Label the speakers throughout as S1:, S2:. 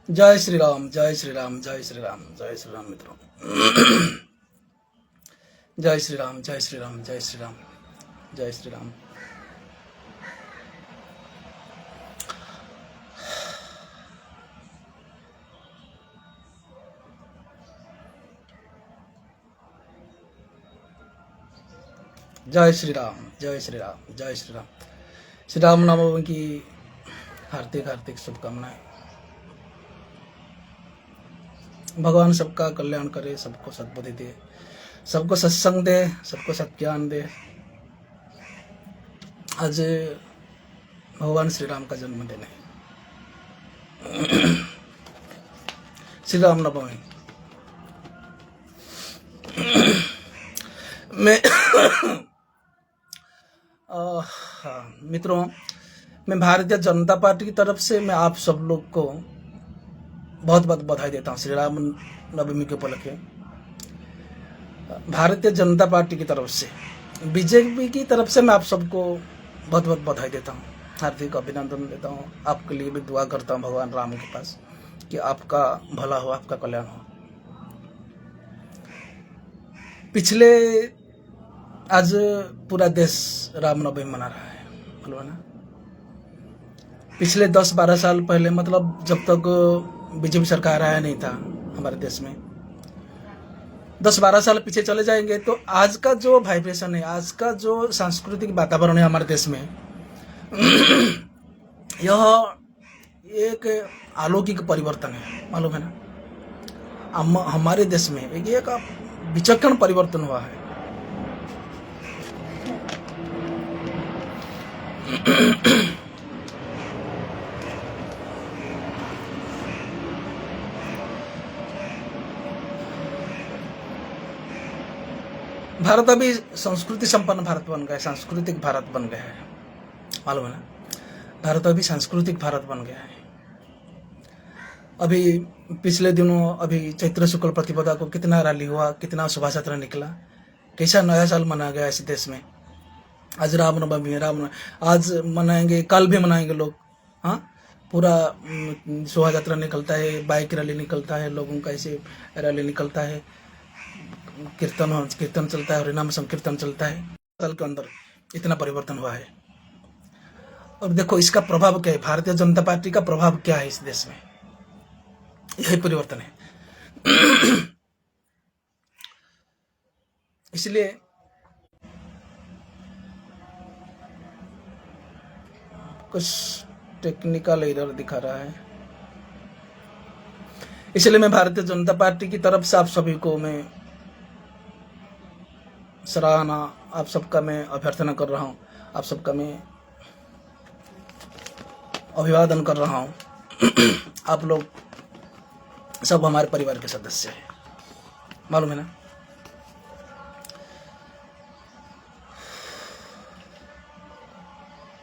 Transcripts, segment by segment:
S1: जय श्री राम, जय श्री राम, जय श्री राम, जय श्री राम मित्रों। जय श्री राम, जय श्री राम, जय श्री राम, जय श्री राम। जय श्री राम, जय श्री राम, जय श्री राम। श्री राम नवमी की हार्दिक हार्दिक शुभकामनाएं। भगवान सबका कल्याण करे, सबको सद्बुद्धि दे, सबको सत्संग दे, सबको सत्ज्ञान दे। आज भगवान श्री राम का जन्मदिन है। श्री राम नवमी। मैं मित्रों, मैं भारतीय जनता पार्टी की तरफ से मैं आप सब लोग को बहुत बहुत बधाई देता हूँ श्री राम नवमी के उपलक्ष्य। भारतीय जनता पार्टी की तरफ से, बीजेपी की तरफ से मैं आप सबको बहुत बहुत बधाई देता हूँ, हार्दिक अभिनंदन देता हूँ। आपके लिए भी दुआ करता हूँ भगवान राम के पास कि आपका भला हो, आपका कल्याण हो। पिछले आज पूरा देश रामनवमी मना रहा है, बोलो ना। पिछले 10-12 साल पहले, मतलब जब तक बीजेपी सरकार आया नहीं था हमारे देश में, 10-12 साल पीछे चले जाएंगे तो आज का जो वाइब्रेशन है, आज का जो सांस्कृतिक वातावरण है हमारे देश में, यह एक अलौकिक परिवर्तन है, मालूम है ना। हमारे देश में एक विचक्षण परिवर्तन हुआ है। भारत अभी संस्कृति संपन्न भारत बन गया है, सांस्कृतिक भारत बन गया है, मालूम है ना। भारत अभी सांस्कृतिक भारत बन गया है। अभी पिछले दिनों अभी चैत्र शुक्ल प्रतिपदा को कितना रैली हुआ, कितना शोभा यात्रा निकला, कैसा नया साल मनाया गया इस देश में। आज रामनवमी है, आज मनाएंगे, कल भी मनाएंगे लोग। हाँ, पूरा शोभा यात्रा निकलता है, बाइक रैली निकलता है, लोगों का ऐसे रैली निकलता है, कीर्तन चलता है, हरिनाम संकीर्तन चलता है। साल के अंदर इतना परिवर्तन हुआ है। और देखो इसका प्रभाव क्या है, भारतीय जनता पार्टी का प्रभाव क्या है इस देश में, यही परिवर्तन है। इसलिए कुछ टेक्निकल एरर दिखा रहा है, इसलिए मैं भारतीय जनता पार्टी की तरफ से आप सभी को मैं सराहना, आप सबका मैं अभ्यर्थना कर रहा हूं, आप सबका मैं अभिवादन कर रहा हूं। आप लोग सब हमारे परिवार के सदस्य हैं, मालूम है ना।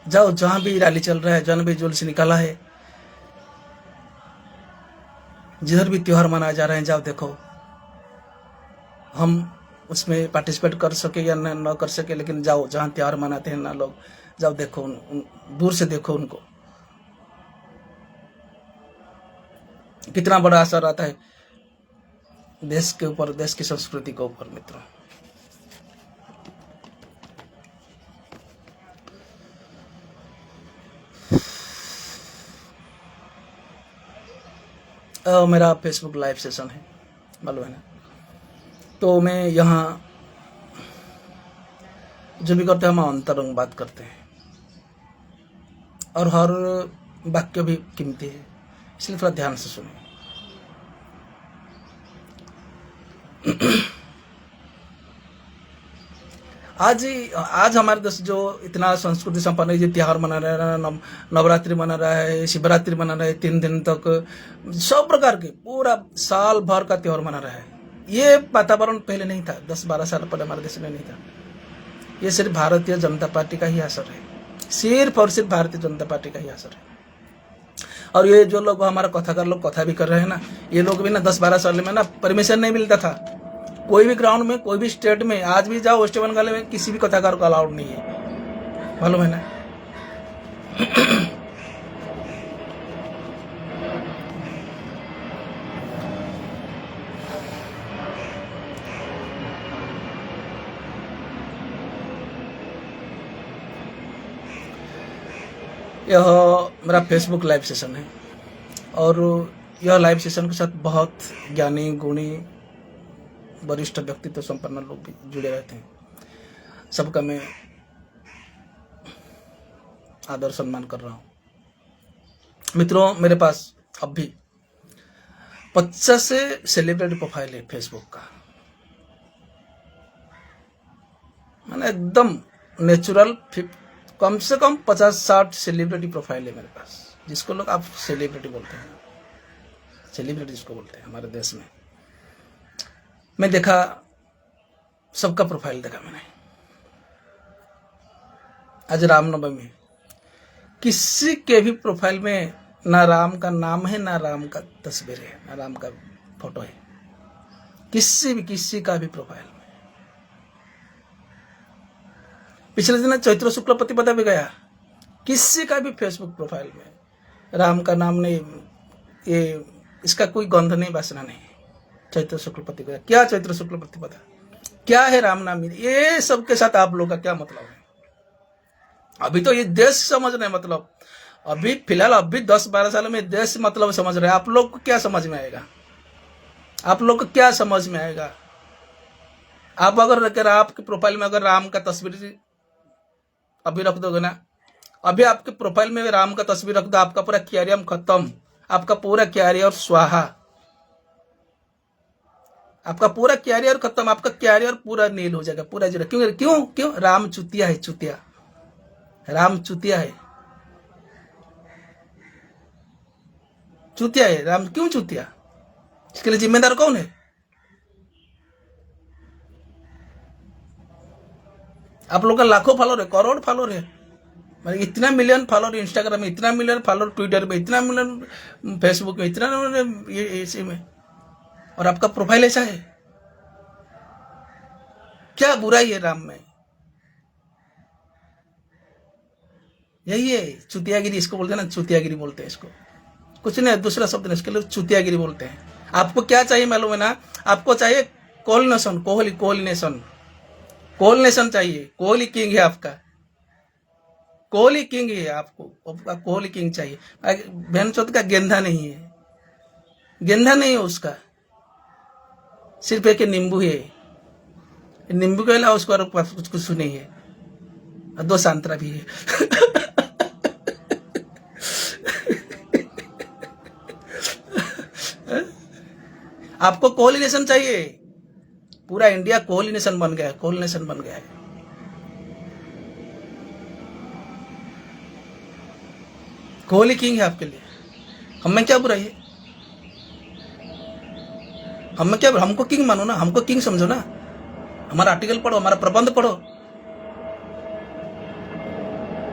S1: जाओ, जहां भी रैली चल रहा है, जहां भी जुलूस निकाला है, जिधर भी त्योहार मनाया जा रहे हैं, जाओ देखो। हम उसमें पार्टिसिपेट कर सके या न कर सके, लेकिन जाओ जहां त्योहार मनाते हैं ना लोग, जाओ देखो, दूर से देखो उनको। कितना बड़ा असर आता है देश के ऊपर, देश की संस्कृति के ऊपर मित्रों। मेरा फेसबुक लाइव सेशन है, मालूम है ना। तो मैं यहाँ जो भी करते हैं, हम अंतरंग बात करते हैं, और हर वाक्य भी कीमती है, इसलिए थोड़ा ध्यान से सुनिए। आज हमारे देश जो इतना संस्कृति संपन्न है, जो त्योहार मना रहा है, नवरात्रि मना रहा है, शिवरात्रि मना रहा है, 3 दिन तक सब प्रकार के पूरा साल भर का त्योहार मना रहा है। ये वातावरण पहले नहीं था, 10-12 साल पहले हमारे देश में नहीं था। ये सिर्फ भारतीय जनता पार्टी का ही असर है, सिर्फ और सिर्फ भारतीय जनता पार्टी का ही असर है। और ये जो लोग हमारा कथाकार लोग कथा भी कर रहे हैं ना, ये लोग भी ना 10-12 साल में ना परमिशन नहीं मिलता था कोई भी ग्राउंड में, कोई भी स्टेट में। आज भी जाओ वेस्ट बंगाल में, किसी भी कथाकार को अलाउड नहीं है, मालूम है ना। यह मेरा फेसबुक लाइव सेशन है और यह लाइव सेशन के साथ बहुत ज्ञानी गुणी वरिष्ठ व्यक्तित्व संपन्न लोग भी जुड़े रहते हैं। सबका मैं आदर सम्मान कर रहा हूँ। मित्रों, मेरे पास अब भी 50 से सेलिब्रिटी प्रोफाइल है फेसबुक का। मैंने एकदम नेचुरल कम से कम 50-60 सेलिब्रिटी प्रोफाइल है मेरे पास, जिसको लोग आप सेलिब्रिटी बोलते हैं, सेलिब्रिटी जिसको बोलते हैं हमारे देश में। मैं देखा, सबका प्रोफाइल देखा मैंने। आज रामनवमी, किसी के भी प्रोफाइल में ना राम का नाम है, ना राम का तस्वीर है, ना राम का फोटो है, किसी का भी प्रोफाइल में। पिछले दिन चैत्र शुक्ल प्रतिपदा भी गया, किसी का भी फेसबुक प्रोफाइल में राम का नाम नहीं, ये इसका कोई गंध नहीं, वासना नहीं। चैत्र शुक्ल प्रतिपदा, क्या चैत्र शुक्ल प्रतिपदा, क्या है रामनामी, ये सबके साथ आप लोग का क्या मतलब है? अभी तो ये देश समझ रहे हैं, मतलब अभी फिलहाल अभी 10-12 साल में देश मतलब समझ रहे हैं। आप लोग को क्या समझ में आएगा? आप लोग को क्या समझ में आएगा? आप अगर आपके प्रोफाइल में अगर राम का तस्वीर अभी रख दोगे ना, अभी आपके प्रोफाइल में राम का तस्वीर रख दो, आपका पूरा कैरियर खत्म, आपका पूरा कैरियर स्वाहा, आपका पूरा कैरियर खत्म, आपका कैरियर पूरा नील हो जाएगा, पूरा जीरो। क्यों क्यों क्यों? राम चुतिया है, चुतिया, राम चुतिया है, चुतिया है राम। क्यों चुतिया? इसके लिए जिम्मेदार कौन है? आप लोग का लाखों फॉलोअर है, करोड़ फॉलोअर है, मतलब इतना मिलियन फॉलोअर इंस्टाग्राम में, इतना मिलियन फॉलोअर ट्विटर में, इतना मिलियन फेसबुक में, इतना ये इसी में, और आपका प्रोफाइल ऐसा है। क्या बुराई है राम में? यही है चुतियागिरी, इसको बोलते हैं ना, चुतियागिरी बोलते हैं इसको, कुछ नहीं, दूसरा शब्द नहीं, इसके लिए चुतियागिरी बोलते हैं। आपको क्या चाहिए मालूम है ना? आपको चाहिए Kohli nation, Kohli nation, Kohli nation चाहिए। कोहली किंग है आपका, कोहली किंग है आपका कोहली किंग चाहिए। बहन चौथ का गेंदा नहीं है, गेंदा नहीं है उसका, सिर्फ एक नींबू है, नींबू के अलावा उसको और कुछ नहीं है, और 2 संतरा भी है। आपको कोहली नेशन चाहिए, पूरा इंडिया कोहली नेशन बन गया है, कोहली नेशन बन गया है। कोहली किंग है आपके लिए, हमें क्या बुराई है? हमें क्या, हमको किंग मानो ना, हमको किंग समझो ना। हमारा आर्टिकल पढ़ो, हमारा प्रबंध पढ़ो,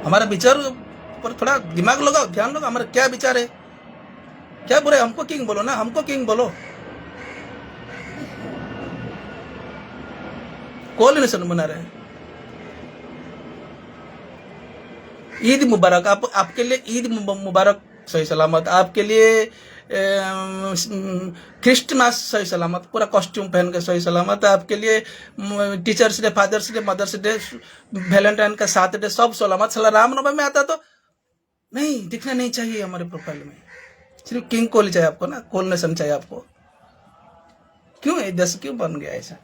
S1: हमारा विचार पर थोड़ा दिमाग लगाओ, ध्यान लगाओ, हमारा क्या विचार है, क्या बुराई? हमको किंग बोलो ना, हमको किंग बोलो। कोहली नेशन बना रहे हैं। ईद मुबारक, आपके लिए ईद मुबारक सही सलामत, आपके लिए क्रिसमस सही सलामत, पूरा कॉस्ट्यूम पहन के सही सलामत, आपके लिए teachers day, fathers day, mothers day, Valentine का 7 डे, सब सलामत। साला रामनवमी में आता तो नहीं दिखना नहीं चाहिए हमारे प्रोफाइल में। सिर्फ किंग कोहली चाहिए आपको ना, कोहली नेशन चाहिए आपको। क्यों ये देश क्यों बन गया ऐसा?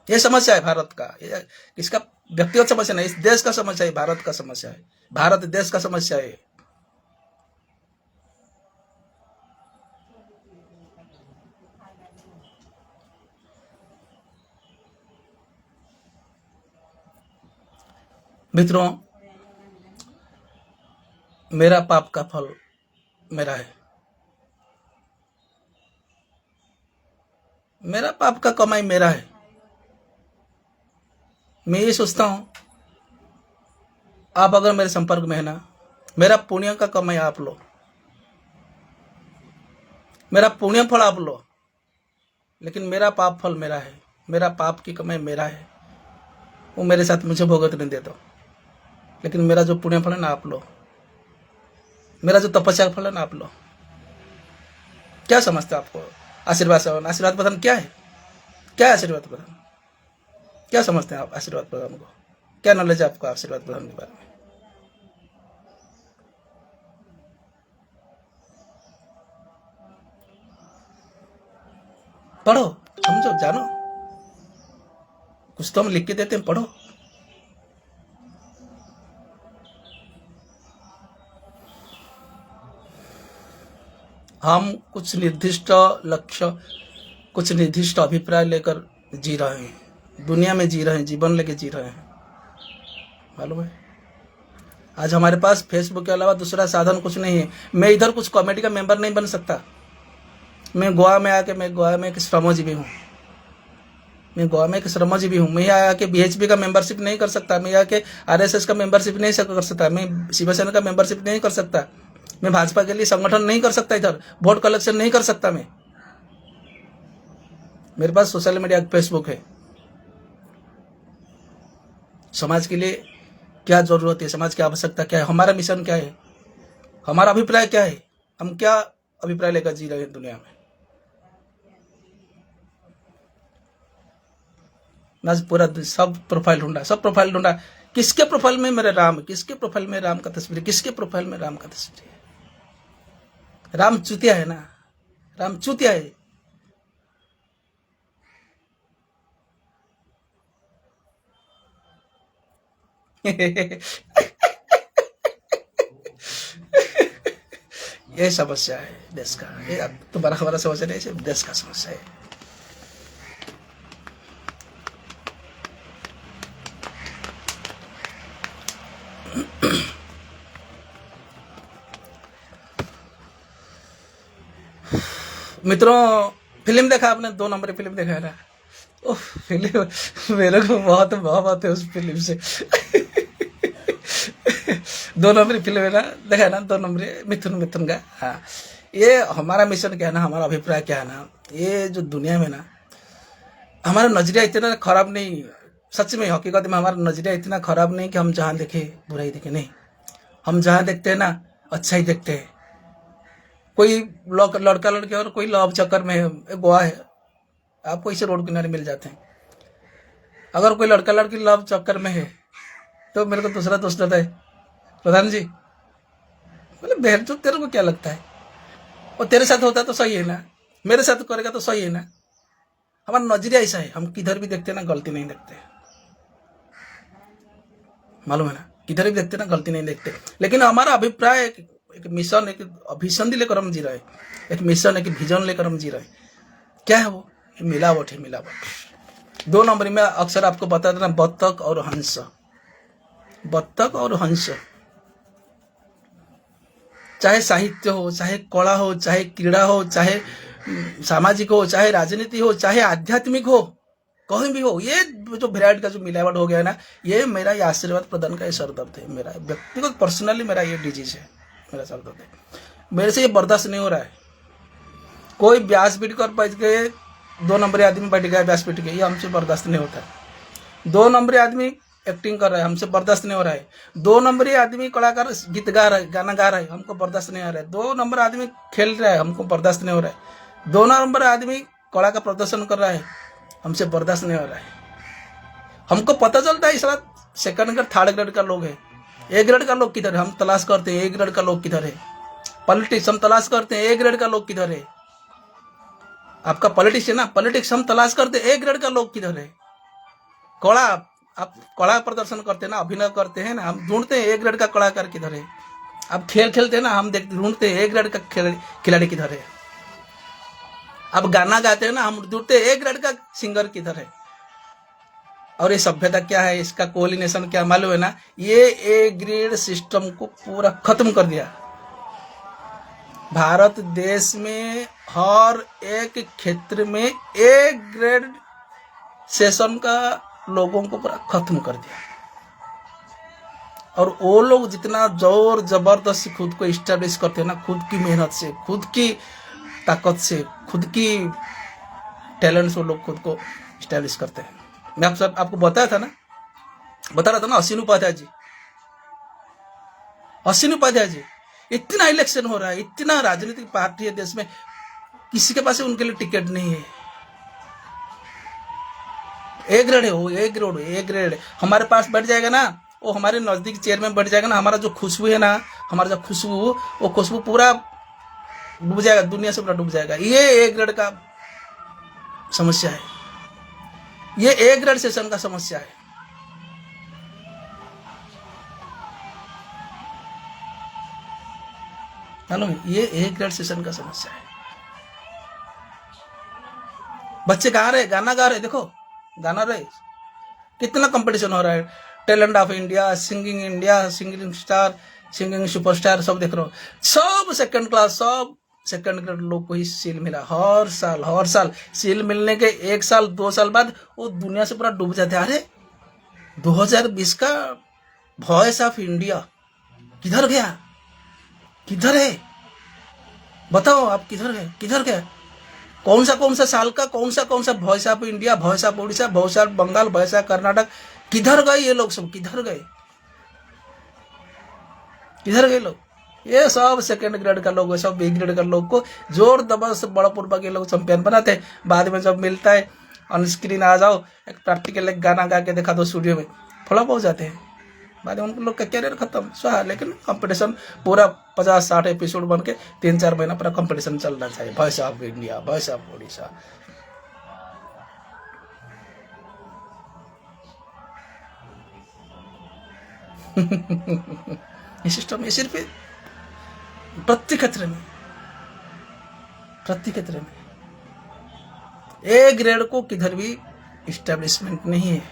S1: ये समस्या है भारत का, इसका व्यक्तिगत समस्या नहीं, इस देश का समस्या है, भारत का समस्या है, भारत देश का समस्या है। मित्रों, मेरा पाप का फल मेरा है, मेरा पाप का कमाई मेरा है। मैं ये सोचता हूं, आप अगर मेरे संपर्क में है ना, मेरा पुण्य का कमाई आप लो, मेरा पुण्य फल आप लो, लेकिन मेरा पाप फल मेरा है, मेरा पाप की कमाई मेरा है, वो मेरे साथ मुझे भुगतने दे दो। लेकिन मेरा जो पुण्य फल है ना आप लो, मेरा जो तपस्या फल है ना आप लो। क्या समझते हो आपको आशीर्वाद से? आशीर्वाद प्रदान क्या है? क्या है आशीर्वाद प्रदान? क्या समझते हैं आप आशीर्वाद प्रधान को? क्या नॉलेज है आपको आशीर्वाद प्रधान के बारे में? पढ़ो, समझो, जानो। कुछ तो हम लिख के देते हैं, पढ़ो। हम कुछ निर्दिष्ट लक्ष्य, कुछ निर्दिष्ट अभिप्राय लेकर जी रहे हैं, दुनिया में जी रहे हैं, जीवन लेके जी रहे हैं, मालूम है? आज हमारे पास फेसबुक के अलावा दूसरा साधन कुछ नहीं है। मैं इधर कुछ कमेटी का मेंबर नहीं बन सकता। मैं गोवा में एक श्रमजीवी हूँ। मैं यहाँ आके बीएचपी का मेंबरशिप नहीं कर सकता। मैं यहाँ के आरएसएस का मेंबरशिप नहीं कर सकता। मैं शिवसेना का मेंबरशिप नहीं कर सकता। मैं भाजपा के लिए संगठन नहीं कर सकता। इधर वोट कलेक्शन नहीं कर सकता। मैं, मेरे पास सोशल मीडिया फेसबुक है। समाज के लिए क्या जरूरत है, समाज की आवश्यकता क्या है, हमारा मिशन क्या है, हमारा अभिप्राय क्या है, हम क्या अभिप्राय लेकर जी रहे हैं दुनिया में। मैं पूरा सब प्रोफाइल ढूंढा। किसके प्रोफाइल में मेरे राम, किसके प्रोफाइल में राम का तस्वीर, किसके प्रोफाइल में राम का तस्वीर है? राम चूतिया है ना, राम चूतिया है। ये समस्या है देश का। ये तुम्हारा हमारा समस्या नहीं, सिर्फ देश का समस्या है। मित्रों, फिल्म देखा आपने? 2 नंबर फिल्म देखा है ना? ओह, फिल्म मेरे को बहुत मोहब्बत है उस फिल्म से। 2 नंबर फिल्म है ना, देखा है ना? 2 नंबर मिथुन का। हाँ, ये हमारा मिशन क्या है ना, हमारा अभिप्राय क्या है ना, ये जो दुनिया में ना हमारा नजरिया इतना खराब नहीं, सच में हकीकत में हमारा नजरिया इतना खराब नहीं कि हम जहाँ देखे बुराई देखे, नहीं। हम जहाँ देखते हैं ना अच्छा ही देखते हैं। कोई लड़का लड़की और कोई लव चक्कर में है, गोवा है, आपको इसे रोड किनारे मिल जाते हैं। अगर कोई लड़का लड़की लव चक्कर में है तो मेरे को दूसरा दोस्त है, प्रधान जी बोले बहन तो तेरे को क्या लगता है, और तेरे साथ होता तो सही है ना, मेरे साथ करेगा तो सही है ना। हमारा नजरिया ऐसा है, हम किधर भी देखते ना गलती नहीं देखते, मालूम है ना? किधर भी देखते ना गलती नहीं देखते। लेकिन हमारा अभिप्राय एक मिशन, एक अभिशन लेकर हम जी रहे, एक मिशन, एक विजन लेकर हम जी रहे। क्या है वो? मिलावट है, मिलावट। 2 नंबर में अक्सर आपको बता देना, बत्तख और हंस, बत्तख और हंस। चाहे साहित्य हो, चाहे कला हो, चाहे क्रीड़ा हो, चाहे सामाजिक हो, चाहे राजनीति हो, चाहे आध्यात्मिक हो, कहीं भी हो, ये जो वैरायटी का जो मिलावट हो गया है ना, ये मेरा ये आशीर्वाद प्रदान का ये सरदर्द है। मेरा व्यक्तिगत पर्सनली मेरा ये डिजीज है, मेरा सरदर्द है। मेरे से ये बर्दाश्त नहीं हो रहा है। कोई व्यासपीठ कर बैठ गए, 2 नंबर आदमी बैठ गया व्यासपीठ के, ये हमसे बर्दाश्त नहीं होता है। 2 नंबर आदमी एक्टिंग कर रहा है, हमसे बर्दाश्त नहीं हो रहा है। 2 नंबर आदमी कलाकार गीत गा रहा है, गाना गा रहा है, हमको बर्दाश्त नहीं आ रहा है। 2 नंबर आदमी खेल रहा है, हमको बर्दाश्त नहीं हो रहा है। 2 नंबर आदमी कला का प्रदर्शन कर रहा है, हमसे बर्दाश्त नहीं हो रहा है। हमको पता चलता है इस रात सेकंड ग्रेड, थर्ड ग्रेड का लोग है, ए ग्रेड का लोग किधर है, हम तलाश करते हैं ए ग्रेड का लोग किधर है। पॉलिटिक्स हम तलाश करते हैं ए ग्रेड का लोग किधर है। आपका पॉलिटिक्स है ना, पॉलिटिक्स हम तलाश करते हैं ए ग्रेड का लोग किधर है। कला, आप कला प्रदर्शन करते हैं ना, अभिनय करते हैं ना, हम ढूंढते हैं ए ग्रेड का कलाकार किधर है। आप खेल खेलते हैं ना, हम ढूंढते हैं ए ग्रेड का खिलाड़ी किधर है। आप गाना गाते हैं ना, हम ढूंढते हैं ए ग्रेड का सिंगर किधर है। और ये सभ्यता क्या है, इसका कोऑर्डिनेशन क्या मालूम है ना, ये ए ग्रेड सिस्टम को पूरा खत्म कर दिया। भारत देश में हर एक क्षेत्र में ए ग्रेड सेशन का लोगों को पूरा खत्म कर दिया। और वो लोग जितना जोर जबरदस्ती खुद को इस्टेब्लिश करते हैं ना, खुद की मेहनत से, खुद की ताकत से, खुद की टैलेंट से वो लोग खुद को इस्टेब्लिश करते हैं। मैं आपको बता रहा था ना, अश्विनी उपाध्याय जी, इतना इलेक्शन हो रहा है, इतना राजनीतिक पार्टी है देश में, किसी के पास उनके लिए टिकट नहीं है। ए ग्रेड है वो, ए ग्रेड, ए ग्रेड हमारे पास बैठ जाएगा ना, वो हमारे नजदीक चेयर में बैठ जाएगा ना, हमारा जो खुशबू है ना, हमारा जो खुशबू, वो खुशबू पूरा डूब जाएगा, दुनिया से पूरा डूब जाएगा। ये ए ग्रेड का समस्या है, ये ए ग्रेड सेशन का समस्या है। मालूम, ये ए ग्रेड सेशन का समस्या है। बच्चे गा रहे, गाना गा रहे, देखो गाना रहे, कितना कंपटीशन हो रहा है, talent of India, singing star, singing superstar, सब देख रहे हो, सब सेकंड क्लास, सब सेकंड ग्रेड लोग को ही सील मिला। हर साल सील मिलने के 1 साल 2 साल बाद वो दुनिया से पूरा डूब जाते हैं। अरे 2020 का वॉइस ऑफ इंडिया किधर गया, किधर है, बताओ आप, किधर गए, किधर गया? कौन सा साल का कौन सा voice of India, voice of Orissa, voice of Bengal, voice of Karnataka, किधर गए ये लोग सब, किधर गए, किधर गए लोग? ये सब सेकंड ग्रेड का लोग, सब बी ग्रेड का लोग को जोर जबरदस्त बड़ा पूर्वक ये लोग चैंपियन बनाते हैं। बाद में जब मिलता है ऑन स्क्रीन आ जाओ, एक प्रैक्टिकल एक गाना गा के दिखा दो स्टूडियो में, फ्लॉप हो जाते हैं। बाद में उन लोग का कैरियर खत्म स्वाहा। लेकिन कंपटीशन पूरा 50-60 एपिसोड बन के 3-4 महीना पूरा कंपटीशन चलना चाहिए। Voice of India, voice of Orissa, ये सिस्टम, ये सिर्फ प्रति क्षेत्र में ए ग्रेड को किधर भी इस्टेब्लिशमेंट नहीं है,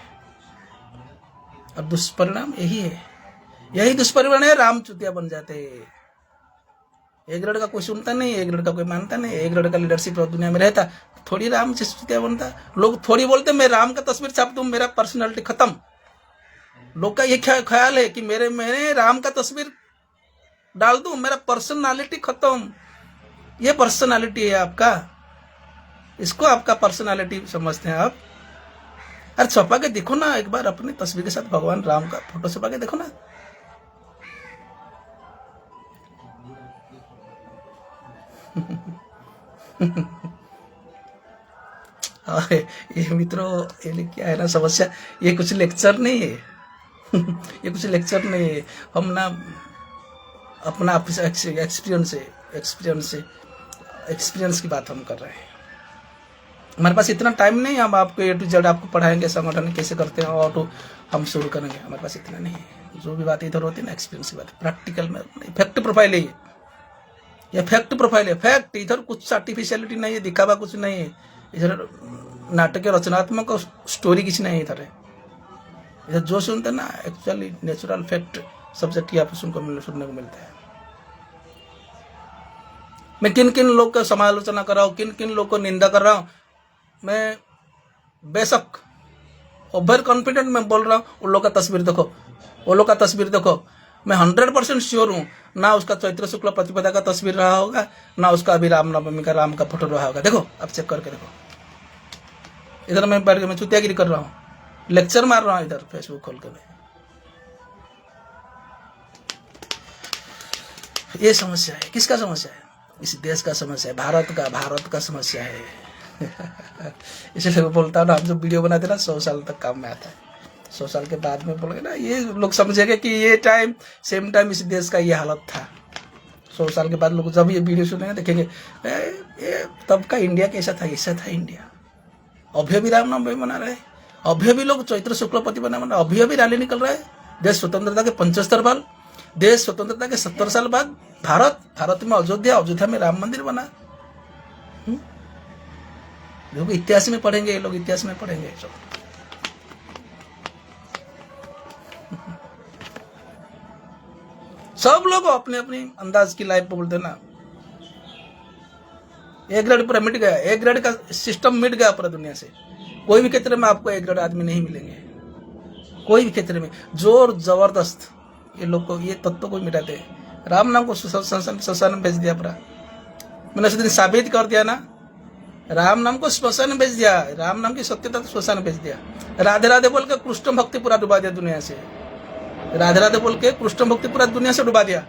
S1: और दुष्परिणाम यही है, यही दुष्परिणाम है, राम चुतिया बन जाते हैं। ए ग्रेड का कोई सुनता नहीं, ए ग्रेड का कोई मानता नहीं, ए ग्रेड का लीडरशिप दुनिया में रहता, थोड़ी राम से चुतिया बनता। लोग थोड़ी बोलते मैं राम का तस्वीर छाप दूं, मेरा पर्सनालिटी खत्म। लोग का ये ख्याल है कि मैंने राम का तस्वीर डाल दूं, मेरा पर्सनालिटी खत्म। ये पर्सनालिटी है आपका, इसको आपका पर्सनालिटी समझते हैं आप? अरे छपा के देखो ना एक बार, अपनी तस्वीर के साथ भगवान राम का फोटो छपा के देखो ना। ये मित्रों, ये क्या है ना समस्या, ये कुछ लेक्चर नहीं है। ये कुछ लेक्चर नहीं है, हम ना अपना एक्सपीरियंस की बात हम कर रहे हैं। हमारे पास इतना टाइम नहीं, हम आपको ए टू जेड आपको पढ़ाएंगे, संगठन कैसे करते हैं और तो हम शुरू करेंगे, हमारे पास इतना नहीं है। जो भी बात इधर होती है ना, एक्सपीरियंस की बात, प्रैक्टिकल में फैक्ट प्रोफाइल है ये फैक्ट प्रोफाइल है, फैक्ट। इधर कुछ आर्टिफिशियलिटी नहीं है, दिखावा कुछ नहीं है, इधर नाटक रचनात्मक स्टोरी किसी नहीं है। इधर जो सुनते हैं ना, एक्चुअली नेचुरल फैक्ट सब्जेक्ट की आपको सुनने को मिलता है। मैं किन किन लोग का समालोचना कर रहा हूँ, किन किन लोग को निंदा कर रहा हूँ, मैं बेशक ओवर कॉन्फिडेंट में बोल रहा हूँ। उन लोग का तस्वीर देखो, वो लोग का तस्वीर देखो, मैं 100% श्योर हूँ, ना उसका चैत्र शुक्ल प्रतिपदा का तस्वीर रहा होगा, ना उसका अभी रामनवमी का राम का फोटो रहा होगा। देखो, आप चेक करके देखो। इधर मैं बैठ के मैं चुतियागिरी कर रहा हूँ, लेक्चर मार रहा हूँ इधर फेसबुक खोल के। ये समस्या है, किसका समस्या है? इस देश का समस्या है, भारत का समस्या है। इसलिए मैं बोलता हूँ ना, हम जो वीडियो बनाते ना 100 साल तक काम में आता है। 100 साल के बाद में बोलेंगे ना, ये लोग समझेंगे कि ये टाइम सेम टाइम इस देश का ये हालत था। 100 साल के बाद लोग जब ये वीडियो सुनेंगे देखेंगे, ये तब का इंडिया कैसा था, ऐसा था इंडिया। अभी भी रामनवमी मना रहे, अभी भी लोग चैत्र शुक्ल प्रतिपदा मना, अभी भी रैली निकल रहा है। देश स्वतंत्रता के 75 साल, देश स्वतंत्रता के 70 साल बाद भारत में अयोध्या में राम मंदिर बना। लोग इतिहास में पढ़ेंगे, ये लोग इतिहास में पढ़ेंगे। सब लोग अपने अपने अंदाज की लाइफ बोलते ना। ए ग्रेड पूरा मिट गया, ए ग्रेड का सिस्टम मिट गया पूरा दुनिया से। कोई भी क्षेत्र में आपको ए ग्रेड आदमी नहीं मिलेंगे, कोई भी क्षेत्र में। जोर जबरदस्त ये लोग को, ये तत्व को मिटाते हैं। राम नाम को श्मशान में भेज दिया पूरा। मैंने उस दिन साबित कर दिया ना, राम नाम को श्मशान में भेज दिया, राम नाम की सत्यता को श्मशान में भेज दिया। राधे राधे बोल के कृष्ण भक्ति पूरा डुबा दिया दुनिया से। राधे राधे बोल के कृष्ण भक्ति पूरा दुनिया से डुबा दिया।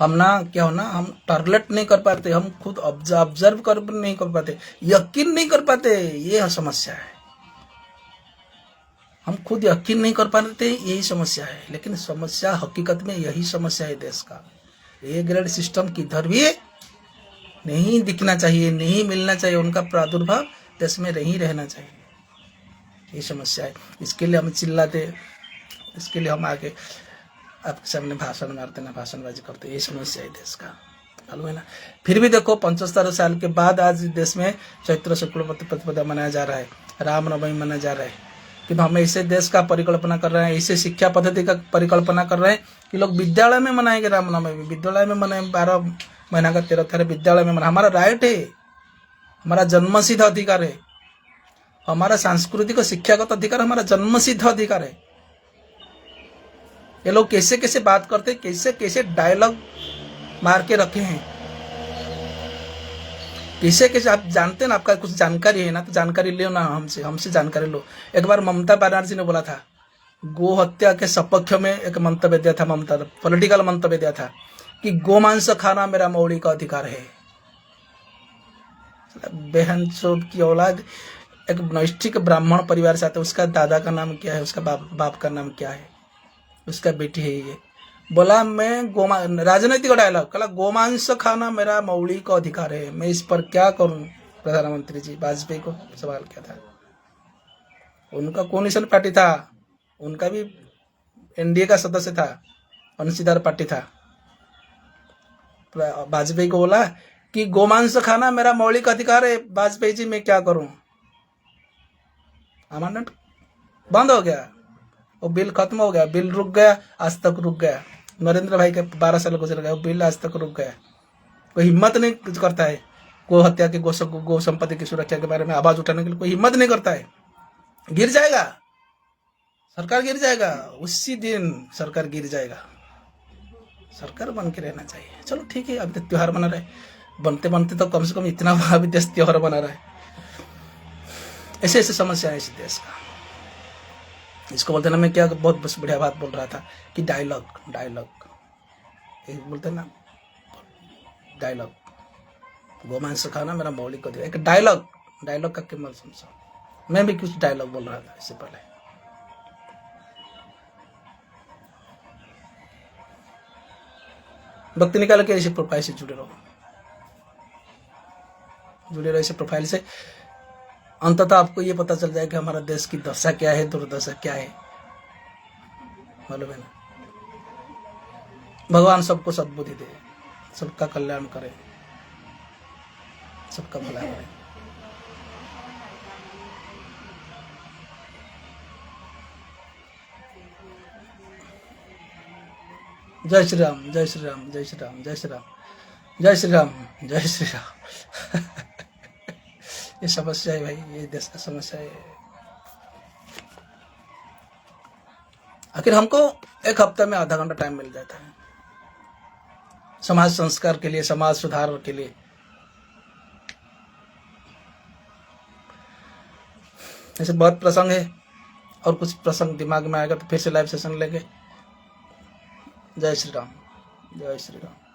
S1: हम ना क्या हो ना, हम टारगेट नहीं कर पाते, हम खुद ऑब्जर्व कर नहीं कर पाते, यकीन नहीं कर पाते, ये समस्या है। हम खुद यकीन नहीं कर पाते, यही समस्या है। लेकिन समस्या हकीकत में यही समस्या है देश का। ए ग्रेड सिस्टम किधर भी नहीं दिखना चाहिए, नहीं मिलना चाहिए, उनका प्रादुर्भाव देश में नहीं रहना चाहिए, ये समस्या है। इसके लिए हम चिल्लाते, इसके लिए हम आगे आपके सामने भाषण मारते ना, भाषणबाजी करते, ये समस्या है देश का, मालूम है ना। फिर भी देखो 75 साल के बाद आज देश में चैत्र शुक्ल प्रतिपदा मनाया जा रहा है, रामनवमी मनाया जा रहा है। कि हम ऐसे देश का परिकल्पना कर रहे हैं, ऐसे शिक्षा पद्धति का परिकल्पना कर रहे हैं कि लोग विद्यालय में मनाएंगे रामनवमी, विद्यालय में मनाए, 12 महीना का 13 तारीख विद्यालय में मना। हमारा राइट है, हमारा जन्मसिद्ध अधिकार है, हमारा सांस्कृतिक शिक्षागत अधिकार हमारा जन्मसिद्ध अधिकार है। ये लोग कैसे कैसे बात करते, कैसे कैसे डायलॉग मार के रखे हैं, कैसे कैसे आप जानते हैं ना, आपका कुछ जानकारी है ना, तो जानकारी लो ना, हमसे जानकारी लो। एक बार ममता बनर्जी ने बोला था, गो हत्या के सपक्ष में एक मंतव्य दिया था, ममता पॉलिटिकल मंतव्य दिया था कि गोमांस खाना मेरा मौलिक अधिकार है। बेहन चोद की औलाद एक नैष्ठिक ब्राह्मण परिवार से आता है, उसका दादा का नाम क्या है, उसका बाप का नाम क्या है, उसका बेटी है ये। बोला मैं राजनीतिक डायलॉग, कहला गोमांस खाना मेरा मौलिक अधिकार है, मैं इस पर क्या करूं। प्रधानमंत्री जी वाजपेयी को सवाल किया था। उनका कम्युनिस्ट पार्टी था, उनका भी एनडीए का सदस्य था, अंशीदार पार्टी था। वाजपेयी को बोला कि गोमांस खाना मेरा मौलिक अधिकार है, वाजपेयी जी मैं क्या करूं। अमानत बंद हो गया, वो बिल खत्म हो गया, बिल रुक गया, आज तक रुक गया। नरेंद्र भाई के 12 साल गुजर गया, वो बिल आज तक रुक गया। कोई हिम्मत नहीं करता है गो हत्या के, गो संपत्ति की सुरक्षा के बारे में आवाज उठाने के लिए कोई हिम्मत नहीं करता है। गिर जाएगा सरकार, गिर जाएगा, उसी दिन सरकार गिर जाएगा। सरकार बन के रहना चाहिए। चलो ठीक है, अभी तो त्योहार बना रहे, बनते बनते तो कम से कम इतना अभी देश त्योहार बना रहा है। ऐसे ऐसे समस्या है इस देश का। इसको बोलते ना, मैं क्या बहुत बस बढ़िया बात बोल रहा था कि डायलॉग बोलते ना, डायलॉग गोमांस खाना मेरा मौलिक अधिकार, एक डायलॉग का कीमत समझो। मैं भी कुछ डायलॉग बोल रहा था इससे पहले। भक्ति निकाल के ऐसे प्रोफाइल से जुड़े रहो इसे प्रोफाइल से। अंततः आपको ये पता चल जाए कि हमारा देश की दशा क्या है, दुर्दशा क्या है, मालूम है ना। भगवान सबको सद्बुद्धि दे, सबका कल्याण करे, सबका भला करे। जय श्री राम, जय श्री राम, जय श्री राम, जय श्री राम, जय श्री राम, जय श्री राम। ये समस्या है भाई, ये देश का समस्या है। आखिर हमको एक हफ्ते में आधा घंटा टाइम मिल जाता है समाज संस्कार के लिए, समाज सुधार के लिए। ऐसे बहुत प्रसंग है, और कुछ प्रसंग दिमाग में आएगा तो फिर से लाइव सेशन लेंगे। जय श्री राम, जय श्री राम।